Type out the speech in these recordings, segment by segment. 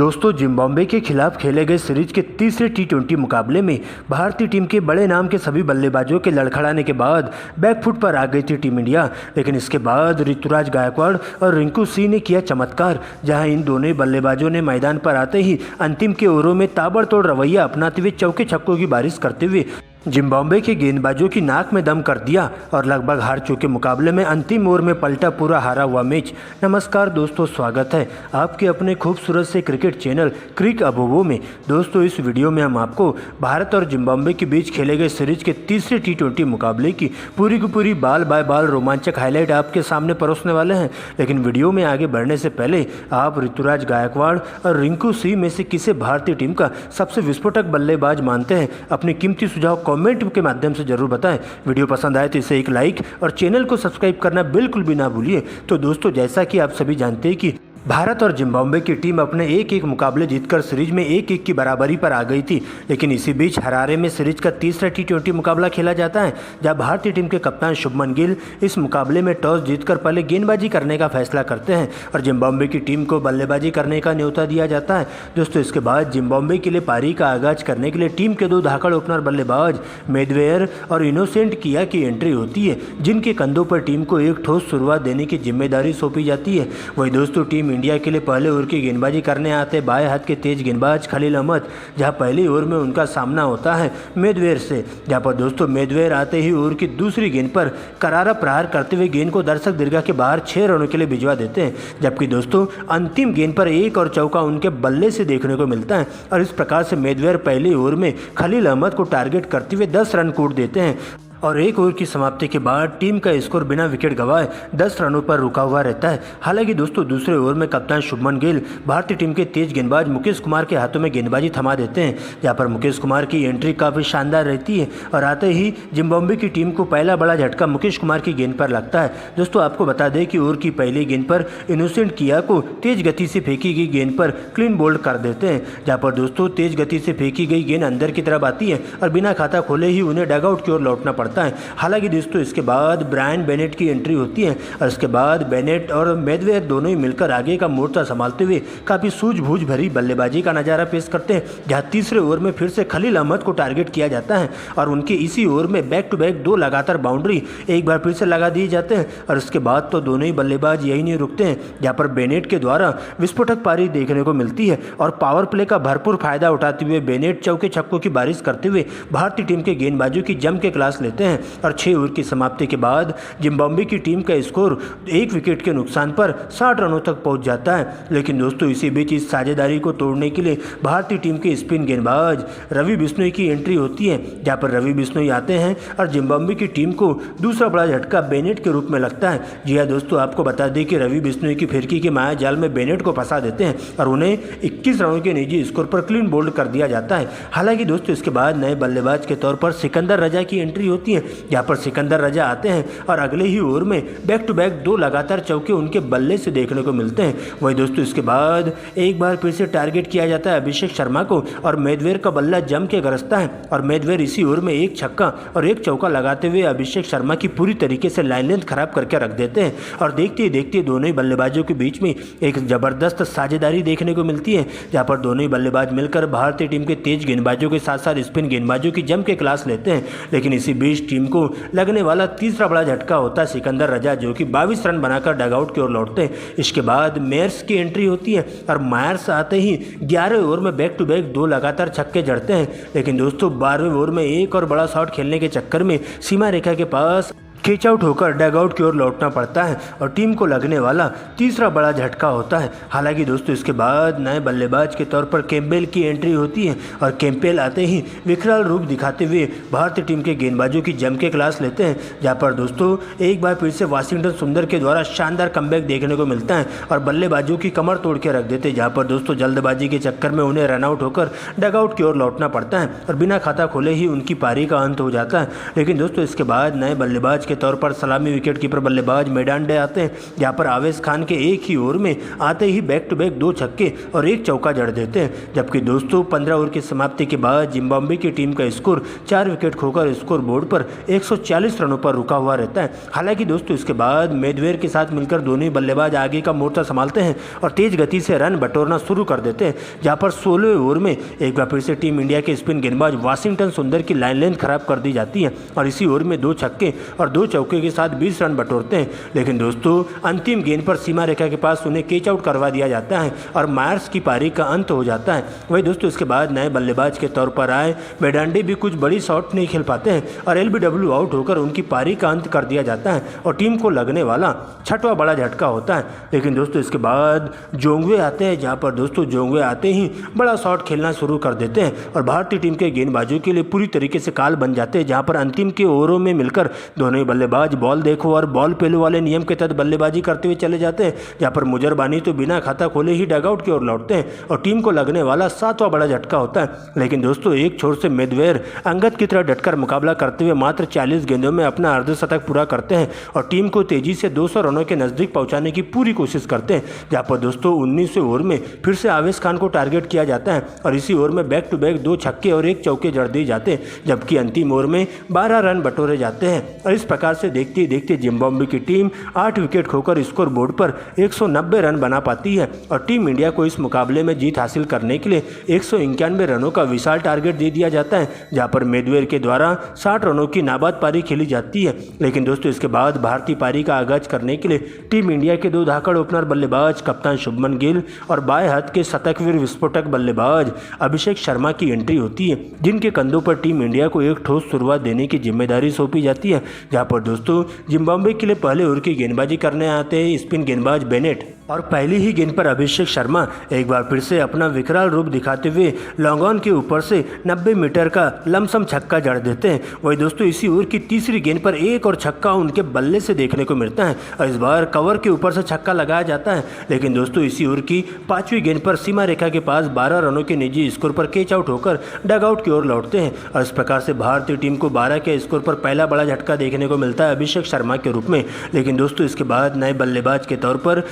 दोस्तों, जिम्बाब्वे के खिलाफ खेले गए सीरीज के तीसरे टी20 मुकाबले में भारतीय टीम के बड़े नाम के सभी बल्लेबाजों के लड़खड़ाने के बाद बैकफुट पर आ गई थी टीम इंडिया। लेकिन इसके बाद ऋतुराज गायकवाड़ और रिंकू सिंह ने किया चमत्कार, जहां इन दोनों बल्लेबाजों ने मैदान पर आते ही अंतिम के ओवरों में ताबड़तोड़ रवैया अपनाते हुए चौके छक्कों की बारिश करते हुए जिम्बाब्वे के गेंदबाजों की नाक में दम कर दिया और लगभग हार चुके मुकाबले में अंतिम ओवर में पलटा पूरा हारा हुआ मैच। नमस्कार दोस्तों, स्वागत है आपके अपने खूबसूरत से क्रिकेट चैनल क्रिक अबोबो में। दोस्तों, इस वीडियो में हम आपको भारत और जिम्बाब्वे के बीच खेले गए सीरीज के तीसरे टी20 मुकाबले की पूरी बाल बाय बाल रोमांचक हाईलाइट आपके सामने परोसने वाले हैं। लेकिन वीडियो में आगे बढ़ने से पहले आप ऋतुराज गायकवाड़ और रिंकू सिंह में से किसे भारतीय टीम का सबसे विस्फोटक बल्लेबाज मानते हैं, अपने कीमती सुझाव कमेंट के माध्यम से जरूर बताएं। वीडियो पसंद आए तो इसे एक लाइक और चैनल को सब्सक्राइब करना बिल्कुल भी ना भूलिए। तो दोस्तों, जैसा कि आप सभी जानते हैं कि भारत और जिम्बाब्वे की टीम अपने एक मुकाबले जीतकर सीरीज में 1-1 की बराबरी पर आ गई थी। लेकिन इसी बीच हरारे में सीरीज का तीसरा टी20 मुकाबला खेला जाता है, जहां भारतीय टीम के कप्तान शुभमन गिल इस मुकाबले में टॉस जीतकर पहले गेंदबाजी करने का फैसला करते हैं और जिम्बाब्वे की टीम को बल्लेबाजी करने का न्योता दिया जाता है। दोस्तों, इसके बाद जिम्बाब्वे के लिए पारी का आगाज करने के लिए टीम के दो धाकड़ ओपनर बल्लेबाज मैथवेयर और इनोसेंट किया की एंट्री होती है, जिनके कंधों पर टीम को एक ठोस शुरुआत देने की जिम्मेदारी सौंपी जाती है। वही दोस्तों, टीम इंडिया के लिए पहले ओवर की गेंदबाजी करने आते बाएं हाथ के तेज गेंदबाज खलील अहमद, जहां पहले ओवर में उनका सामना होता है मैथवेयर से। जहां पर दोस्तों मैथवेयर आते ही ओवर की दूसरी गेंद पर करारा प्रहार करते हुए गेंद को दर्शक दीर्घा के बाहर 6 रनों के लिए भिजवा देते हैं। जबकि दोस्तों अंतिम गेंद पर एक और चौका उनके बल्ले से देखने को मिलता है और इस प्रकार से मैथवेयर पहले ओवर में खलील अहमद को टारगेट करते हुए 10 रन कूट देते हैं और एक ओवर की समाप्ति के बाद टीम का स्कोर बिना विकेट गंवाए 10 रनों पर रुका हुआ रहता है। हालांकि दोस्तों दूसरे ओवर में कप्तान शुभमन गिल भारतीय टीम के तेज गेंदबाज मुकेश कुमार के हाथों में गेंदबाजी थमा देते हैं, जहां पर मुकेश कुमार की एंट्री काफ़ी शानदार रहती है और आते ही जिम्बाब्वे की टीम को पहला बड़ा झटका मुकेश कुमार की गेंद पर लगता है। दोस्तों, आपको बता दें कि ओवर की पहली गेंद पर इनोसेंट किया को तेज गति से फेंकी गई गेंद पर क्लीन बोल्ड कर देते हैं, जहाँ पर दोस्तों तेज गति से फेंकी गई गेंद अंदर की तरफ आती है और बिना खाता खोले ही उन्हें डगआउट की ओर लौटना पड़ता है। हालांकि दोस्तों इसके बाद ब्रायन बेनेट की एंट्री होती है और इसके बाद बेनेट और मैथवेयर दोनों ही मिलकर आगे का मोर्चा संभालते हुए काफ़ी सूझबूझ भरी बल्लेबाजी का नज़ारा पेश करते हैं, जहां तीसरे ओवर में फिर से खलील अहमद को टारगेट किया जाता है और उनके इसी ओवर में बैक टू बैक 2 लगातार बाउंड्री एक बार फिर से लगा दिए जाते हैं। और इसके बाद तो दोनों ही बल्लेबाज यही नहीं रुकते हैं, जहाँ पर बेनेट के द्वारा विस्फोटक पारी देखने को मिलती है और पावर प्ले का भरपूर फायदा उठाते हुए बेनेट चौके छक्कों की बारिश करते हुए भारतीय टीम के गेंदबाजों की जम के क्लास लेते हैं और 6 ओवर की समाप्ति के बाद जिम्बाब्वे की टीम का स्कोर 1 विकेट के नुकसान पर 60 रनों तक पहुंच जाता है। लेकिन दोस्तों इसी बीच इस साझेदारी को तोड़ने के लिए भारतीय टीम के स्पिन गेंदबाज रवि बिश्नोई की एंट्री होती है, जहां पर रवि बिश्नोई आते हैं और जिम्बाब्वे की टीम को दूसरा बड़ा झटका बेनेट के रूप में लगता है। जी हाँ दोस्तों, आपको बता दें कि रवि बिश्नोई की फिरकी के माया जाल में बेनेट को फंसा देते हैं और उन्हें 21 रनों के निजी स्कोर पर क्लीन बोल्ड कर दिया जाता है। हालांकि दोस्तों इसके बाद नए बल्लेबाज के तौर पर सिकंदर रजा की एंट्री होती है, जहाँ पर सिकंदर रजा आते हैं और अगले ही ओवर में बैक टू बैक 2 लगातार चौके उनके बल्ले से देखने को मिलते हैं। वही दोस्तों इसके बाद एक बार फिर से टारगेट किया जाता है अभिषेक शर्मा को और मैथवेयर का बल्ला जम के गरजता है और मैथवेयर इसी ओवर में 1 छक्का और 1 चौका लगाते हुए अभिषेक शर्मा की पूरी तरीके से लाइन लेंथ खराब करके रख देते हैं और देखते ही देखते दोनों ही बल्लेबाजों के बीच में एक जबरदस्त साझेदारी देखने को मिलती है, जहाँ पर दोनों ही बल्लेबाज मिलकर भारतीय टीम के तेज गेंदबाजों के साथ साथ स्पिन गेंदबाजों की जम के क्लास लेते हैं। लेकिन इसी बीच टीम को लगने वाला तीसरा बड़ा झटका होता है सिकंदर रजा, जो कि 22 रन बनाकर डगआउट की ओर लौटते हैं। इसके बाद मेयर्स की एंट्री होती है और मायर्स आते ही 11वें ओवर में बैक टू बैक 2 लगातार छक्के जड़ते हैं। लेकिन दोस्तों 12वें ओवर में एक और बड़ा शॉट खेलने के चक्कर में सीमा रेखा के पास कैच आउट होकर डगआउट की ओर लौटना पड़ता है और टीम को लगने वाला तीसरा बड़ा झटका होता है। हालांकि दोस्तों इसके बाद नए बल्लेबाज के तौर पर कैम्पबेल की एंट्री होती है और कैम्पबेल आते ही विकराल रूप दिखाते हुए भारतीय टीम के गेंदबाजों की जम के क्लास लेते हैं, जहां पर दोस्तों एक बार फिर से वाशिंगटन सुंदर के द्वारा शानदार कमबैक देखने को मिलता है और बल्लेबाजों की कमर तोड़ के रख देते हैं, जहाँ पर दोस्तों जल्दबाजी के चक्कर में उन्हें रनआउट होकर डगआउट की ओर लौटना पड़ता है और बिना खाता खोले ही उनकी पारी का अंत हो जाता है। लेकिन दोस्तों इसके बाद नए बल्लेबाज के तौर पर सलामी विकेटकीपर बल्लेबाज मेडांडे आते हैं, जहां पर आवेश खान के एक ही ओवर में आते ही बैक टू बैक 2 छक्के और 1 चौका जड़ देते हैं। जबकि दोस्तों 15 ओवर की समाप्ति के बाद जिम्बाब्वे की टीम का स्कोर 4 विकेट खोकर स्कोर बोर्ड पर 140 रनों पर रुका हुआ रहता है। हालांकि दोस्तों इसके बाद मेदवेर के साथ मिलकर दोनों ही बल्लेबाज आगे का मोर्चा संभालते हैं और तेज गति से रन बटोरना शुरू कर देते हैं, जहां पर 16वें ओवर में एक बार फिर से टीम इंडिया के स्पिन गेंदबाज वाशिंगटन सुंदर की लाइन लेंथ खराब कर दी जाती है और इसी ओवर में 2 छक्के और 2 चौके के साथ 20 रन बटोरते हैं। लेकिन दोस्तों अंतिम गेंद पर सीमा रेखा के पास उन्हें कैच आउट करवा दिया जाता है और मायर्स की पारी का अंत हो जाता है। वही दोस्तों इसके बाद नए बल्लेबाज के तौर पर आए मेडांडे भी कुछ बड़ी शॉट नहीं खेल पाते हैं और एलबीडब्ल्यू आउट होकर उनकी पारी का अंत कर दिया जाता है और टीम को लगने वाला 6वां बड़ा झटका होता है। लेकिन दोस्तों इसके बाद जोंगवे आते हैं, जहां पर दोस्तों जोंगवे आते ही बड़ा शॉट खेलना शुरू कर देते हैं और भारतीय टीम के गेंदबाजों के लिए पूरी तरीके से काल बन जाते हैं, जहां पर अंतिम के ओवरों में मिलकर दोनों ही बल्लेबाज बॉल देखो और बॉल पेलो वाले नियम के तहत बल्लेबाजी करते हुए चले जाते हैं, जहां पर मुजरबानी तो बिना खाता खोले ही डगआउट की ओर लौटते हैं और टीम को लगने वाला 7वां बड़ा झटका होता है। लेकिन दोस्तों एक छोर से मेदवेर अंगद की तरह डटकर मुकाबला करते हुए मात्र 40 गेंदों में अपना अर्धशतक पूरा करते हैं और टीम को तेजी से 200 रनों के नजदीक पहुंचाने की पूरी कोशिश करते हैं, जहां पर दोस्तों 19वें ओवर में फिर से आवेश खान को टारगेट किया जाता है और इसी ओवर में बैक टू बैक 2 छक्के और 1 चौके जड़ दिए जाते हैं, जबकि अंतिम ओवर में 12 रन बटोरे जाते हैं और इस प्रकार से देखते ही देखते जिम्बाब्वे की टीम 8 विकेट खोकर स्कोर बोर्ड पर 190 रन बना पाती है और टीम इंडिया को इस मुकाबले में जीत हासिल करने के लिए 191 रनों का विशाल टारगेट दे दिया जाता है, जहां पर मेदवेर के द्वारा 60 रनों की नाबाद पारी खेली जाती है। लेकिन दोस्तों इसके बाद भारतीय पारी का आगाज करने के लिए टीम इंडिया के 2 धाकड़ ओपनर बल्लेबाज कप्तान शुभमन गिल और बाएं हाथ के शतकवीर विस्फोटक बल्लेबाज अभिषेक शर्मा की एंट्री होती है, जिनके कंधों पर टीम इंडिया को एक ठोस शुरुआत देने की जिम्मेदारी सौंपी जाती है। जहां पर दोस्तों जिम्बाब्वे के लिए पहले ओवर की गेंदबाजी करने आते हैं स्पिन गेंदबाज बेनेट और पहली ही गेंद पर अभिषेक शर्मा एक बार फिर से अपना विकराल रूप दिखाते हुए लॉन्ग ऑन के ऊपर से 90 मीटर का लमसम छक्का जड़ देते हैं। वही दोस्तों इसी ओवर की तीसरी गेंद पर एक और छक्का उनके बल्ले से देखने को मिलता है और इस बार कवर के ऊपर से छक्का लगाया जाता है। लेकिन दोस्तों इसी ओवर की 5वीं गेंद पर सीमा रेखा के पास 12 रनों के निजी स्कोर पर कैच आउट होकर डगआउट की ओर लौटते हैं और इस प्रकार से भारतीय टीम को 12 के स्कोर पर पहला बड़ा झटका देखने को मिलता है अभिषेक शर्मा के रूप में। लेकिन दोस्तों इसके बाद नए बल्लेबाज के तौर पर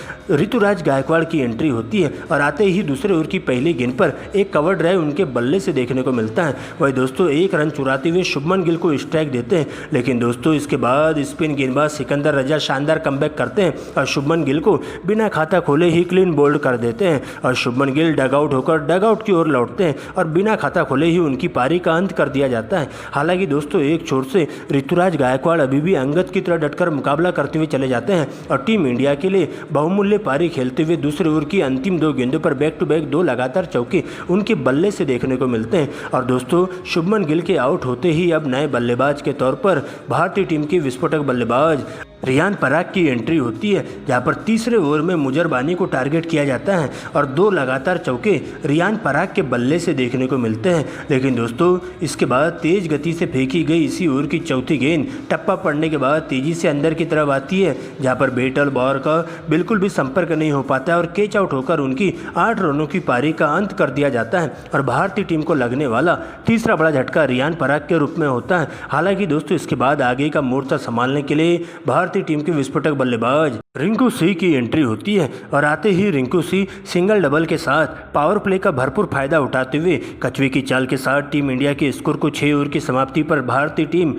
ऋतुराज गायकवाड़ की एंट्री होती है और आते ही दूसरे ओवर की पहली गेंद पर एक कवर ड्राइव उनके बल्ले से देखने को मिलता है। वही दोस्तों 1 रन चुराते हुए शुभमन गिल को स्ट्राइक देते हैं। लेकिन दोस्तों इसके बाद स्पिन गेंदबाज सिकंदर रजा शानदार कमबैक करते हैं और शुभमन गिल को बिना खाता खोले ही क्लीन बोल्ड कर देते हैं और शुभमन गिल डगआउट होकर डगआउट की ओर लौटते हैं और बिना खाता खोले ही उनकी पारी का अंत कर दिया जाता है। हालांकि दोस्तों एक छोर से ऋतुराज गायकवाड़ अभी भी अंगद की तरह डटकर मुकाबला करते हुए चले जाते हैं और टीम इंडिया के लिए बहुमूल्य पारी खेलते हुए दूसरे ओवर की अंतिम 2 गेंदों पर बैक टू बैक 2 लगातार चौके उनके बल्ले से देखने को मिलते हैं और दोस्तों शुभमन गिल के आउट होते ही अब नए बल्लेबाज के तौर पर भारतीय टीम की विस्फोटक बल्लेबाज रियान पराग की एंट्री होती है, जहां पर तीसरे ओवर में मुजरबानी को टारगेट किया जाता है और 2 लगातार चौके रियान पराग के बल्ले से देखने को मिलते हैं। लेकिन दोस्तों इसके बाद तेज गति से फेंकी गई इसी ओवर की चौथी गेंद टप्पा पड़ने के बाद तेजी से अंदर की तरफ आती है, जहां पर बेटल बॉल का बिल्कुल भी संपर्क नहीं हो पाता है और कैच आउट होकर उनकी 8 रनों की पारी का अंत कर दिया जाता है और भारतीय टीम को लगने वाला तीसरा बड़ा झटका रियान पराग के रूप में होता है। हालांकि दोस्तों इसके बाद आगे का मोर्चा संभालने के लिए भारतीय टीम के विस्फोटक बल्लेबाज रिंकू सिंह की एंट्री होती है और आते ही रिंकू सिंह सिंगल डबल के साथ पावर प्ले का भरपूर फायदा उठाते हुए कछुए की चाल के साथ टीम इंडिया के स्कोर को 6 ओवर की समाप्ति पर भारतीय टीम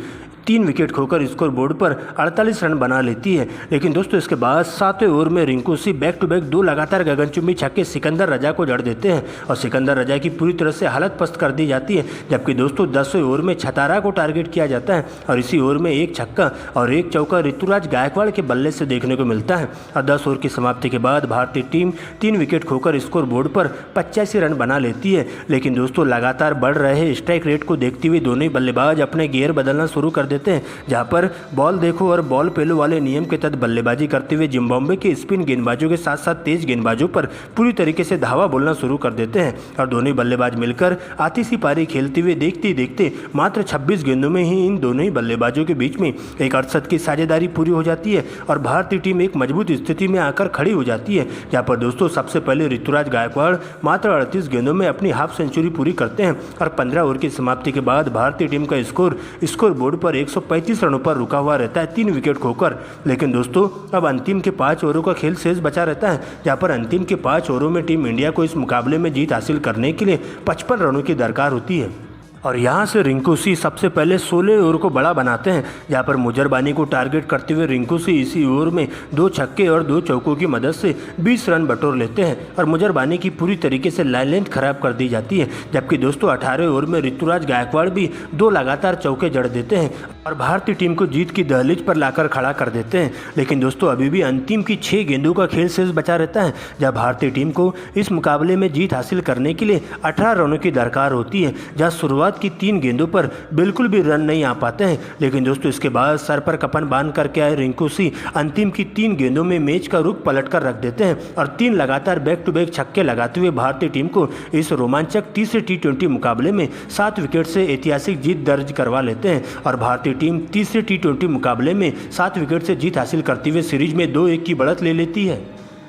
3 विकेट खोकर स्कोर बोर्ड पर 48 रन बना लेती है। लेकिन दोस्तों इसके बाद 7वें ओवर में Rinku Singh back to back 2 लगातार गगनचुंबी छक्के सिकंदर रजा को जड़ देते हैं और सिकंदर रजा की पूरी तरह से हालत पस्त कर दी जाती है। जबकि दोस्तों 10वें ओवर में छतारा को टारगेट किया जाता है और इसी ओवर में 1 छक्का और 1 चौका ऋतुराज गायकवाड़ के बल्ले से देखने को मिलता है और 10 ओवर की समाप्ति के बाद भारतीय टीम 3 विकेट खोकर स्कोर बोर्ड पर 85 रन बना लेती है। लेकिन दोस्तों लगातार बढ़ रहे स्ट्राइक रेट को देखते हुए दोनों ही बल्लेबाज अपने गियर बदलना शुरू कर देते हैं, जहां पर बॉल देखो और बॉल पेलो वाले नियम के तहत बल्लेबाजी करते हुए जिम्बाब्वे के स्पिन गेंदबाजों के साथ साथ तेज गेंदबाजों पर पूरी तरीके से धावा बोलना शुरू कर देते हैं और दोनों बल्लेबाज मिलकर आतिशी पारी खेलते हुए देखते ही देखते मात्र 26 गेंदों में ही इन दोनों ही बल्लेबाजों के बीच में एक 68 की साझेदारी पूरी हो जाती है और भारतीय टीम एक मजबूत स्थिति में आकर खड़ी हो जाती है। जहाँ पर दोस्तों सबसे पहले ऋतुराज गायकवाड़ मात्र 38 गेंदों में अपनी हाफ सेंचुरी पूरी करते हैं और 15 ओवर की समाप्ति के बाद भारतीय टीम का स्कोर बोर्ड पर 135 रनों पर रुका हुआ रहता है 3 विकेट खोकर। लेकिन दोस्तों अब अंतिम के 5 ओवरों का खेल शेष बचा रहता है, जहां पर अंतिम के 5 ओवरों में टीम इंडिया को इस मुकाबले में जीत हासिल करने के लिए 55 रनों की दरकार होती है। और यहाँ से रिंकू सिंह सबसे पहले 16 ओवर को बड़ा बनाते हैं, जहाँ पर मुजरबानी को टारगेट करते हुए रिंकू सिंह इसी ओवर में 2 छक्के और 2 चौकों की मदद से 20 रन बटोर लेते हैं और मुजरबानी की पूरी तरीके से लाइन लेंथ खराब कर दी जाती है। जबकि दोस्तों 18 ओवर में ऋतुराज गायकवाड़ भी 2 लगातार चौके जड़ देते हैं और भारतीय टीम को जीत की दहलीज पर लाकर खड़ा कर देते हैं। लेकिन दोस्तों अभी भी अंतिम की 6 गेंदों का खेल शेष बचा रहता है, जब भारतीय टीम को इस मुकाबले में जीत हासिल करने के लिए 18 रनों की दरकार होती है, जहाँ शुरुआत की 3 गेंदों पर बिल्कुल भी रन नहीं आ पाते हैं। लेकिन दोस्तों इसके बाद सर पर कफन बांध करके आए रिंकू सिंह अंतिम की 3 गेंदों में मैच का रुख पलट कर रख देते हैं और 3 लगातार बैक टू बैक छक्के लगाते हुए भारतीय टीम को इस रोमांचक तीसरे T20 मुकाबले में 7 विकेट से ऐतिहासिक जीत दर्ज करवा लेते हैं और भारतीय टीम तीसरे T20 मुकाबले में 7 विकेट से जीत हासिल करते हुए सीरीज में 2-1 की बढ़त ले लेती है।